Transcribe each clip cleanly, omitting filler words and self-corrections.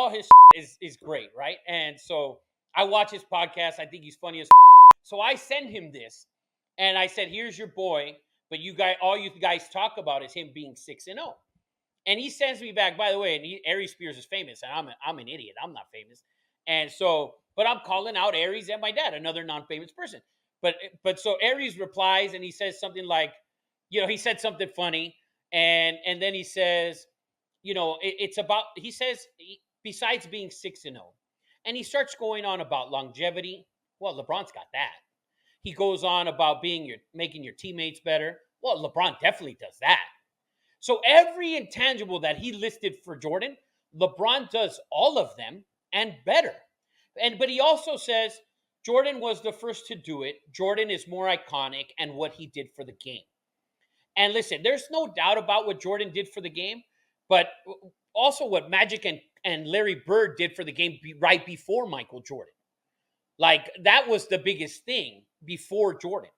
all his is great, right? And so I watch his podcast. I think he's funny as. So I send him this, and I said, "Here's your boy." But you guys, all you guys talk about is him being 6-0. And he sends me back, by the way, and Aries Spears is famous, and I'm an idiot. I'm not famous. And so, but I'm calling out Aries and my dad, another non-famous person. But so Aries replies, and he says something like, he said something funny, and then he says, it's about, he says, besides being 6-0, and he starts going on about longevity. Well, LeBron's got that. He goes on about making your teammates better. Well, LeBron definitely does that. So every intangible that he listed for Jordan, LeBron does all of them and better. But he also says Jordan was the first to do it. Jordan is more iconic and what he did for the game. And listen, there's no doubt about what Jordan did for the game, but also what Magic and Larry Bird did for the game right before Michael Jordan. Like, that was the biggest thing before Jordan.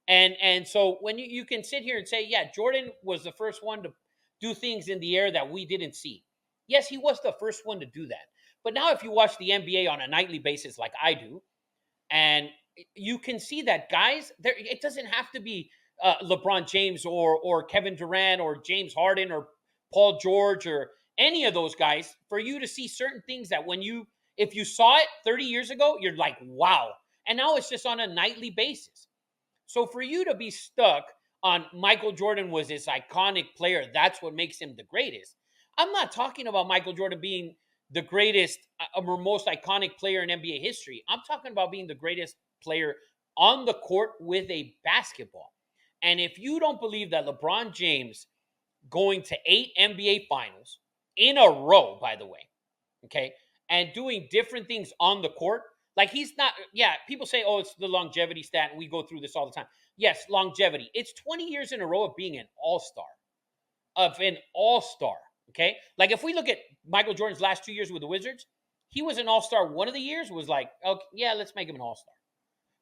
And so when you can sit here and say, yeah, Jordan was the first one to do things in the air that we didn't see. Yes, he was the first one to do that. But now if you watch the NBA on a nightly basis like I do, and you can see that guys, it doesn't have to be LeBron James or Kevin Durant or James Harden or Paul George or any of those guys for you to see certain things that if you saw it 30 years ago, you're like, wow. And now it's just on a nightly basis. So for you to be stuck on Michael Jordan was this iconic player, that's what makes him the greatest. I'm not talking about Michael Jordan being the greatest or most iconic player in NBA history. I'm talking about being the greatest player on the court with a basketball. And if you don't believe that LeBron James going to 8 NBA finals in a row, by the way, okay, and doing different things on the court, like he's not, people say, oh, it's the longevity stat, and we go through this all the time. Yes, longevity. It's 20 years in a row of being an all-star, okay? Like if we look at Michael Jordan's last 2 years with the Wizards, he was an all-star. One of the years was like, okay, yeah, let's make him an all-star.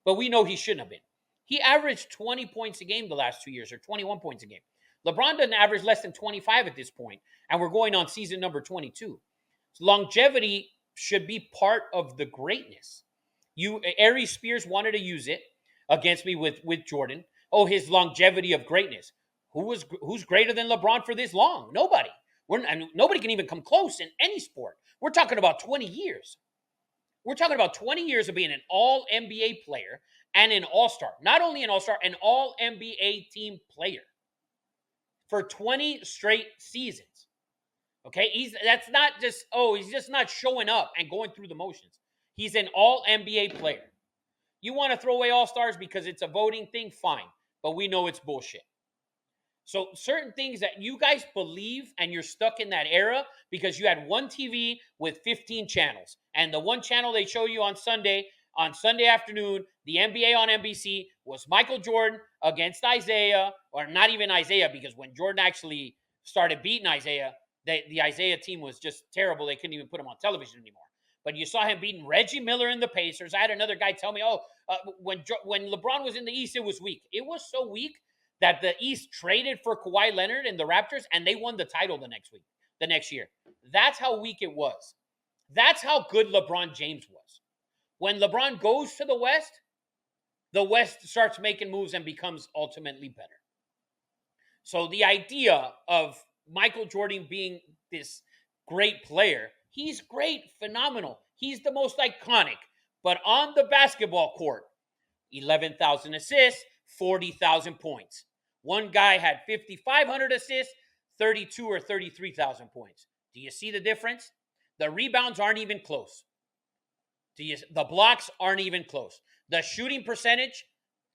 But we know he shouldn't have been. He averaged 20 points a game the last 2 years, or 21 points a game. LeBron doesn't average less than 25 at this point, and we're going on season number 22. So longevity should be part of the greatness. Aries Spears wanted to use it against me with Jordan. Oh, his longevity of greatness. Who's greater than LeBron for this long? Nobody. Nobody can even come close in any sport. We're talking about 20 years. We're talking about 20 years of being an all NBA player and an all-star. Not only an all-star, an all NBA team player for 20 straight seasons. Okay, he's just not showing up and going through the motions. He's an all NBA player. You want to throw away all-stars because it's a voting thing, fine. But we know it's bullshit. So certain things that you guys believe and you're stuck in that era because you had one TV with 15 channels. And the one channel they show you on Sunday afternoon, the NBA on NBC, was Michael Jordan against Isaiah, or not even Isaiah, because when Jordan actually started beating Isaiah, the Isaiah team was just terrible. They couldn't even put him on television anymore. But you saw him beating Reggie Miller in the Pacers. I had another guy tell me, when LeBron was in the East, it was weak. It was so weak that the East traded for Kawhi Leonard and the Raptors, and they won the title the next year. That's how weak it was. That's how good LeBron James was. When LeBron goes to the West starts making moves and becomes ultimately better. So the idea of Michael Jordan being this great player, he's great, phenomenal. He's the most iconic. But on the basketball court, 11,000 assists, 40,000 points. One guy had 5,500 assists, 32 or 33,000 points. Do you see the difference? The rebounds aren't even close. The blocks aren't even close. The shooting percentage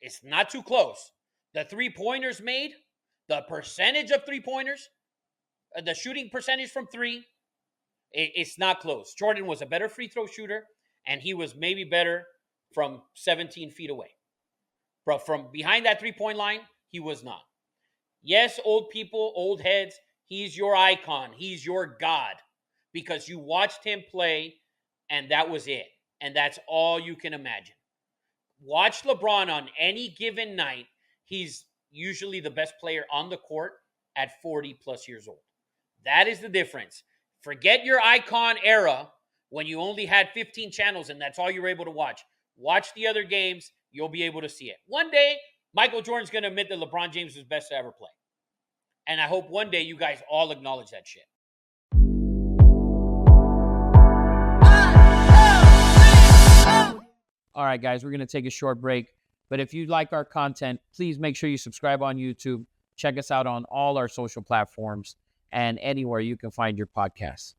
is not too close. The three-pointers made, the percentage of three-pointers, the shooting percentage from three, it's not close. Jordan was a better free throw shooter, and he was maybe better from 17 feet away. But from behind that three-point line, he was not. Yes, old people, old heads, he's your icon. He's your god because you watched him play, and that was it. And that's all you can imagine. Watch LeBron on any given night. He's usually the best player on the court at 40 plus years old. That is the difference. Forget your icon era when you only had 15 channels and that's all you were able to watch. Watch the other games. You'll be able to see it. One day, Michael Jordan's going to admit that LeBron James was best to ever play. And I hope one day you guys all acknowledge that shit. All right, guys, we're going to take a short break. But if you like our content, please make sure you subscribe on YouTube. Check us out on all our social platforms and anywhere you can find your podcasts.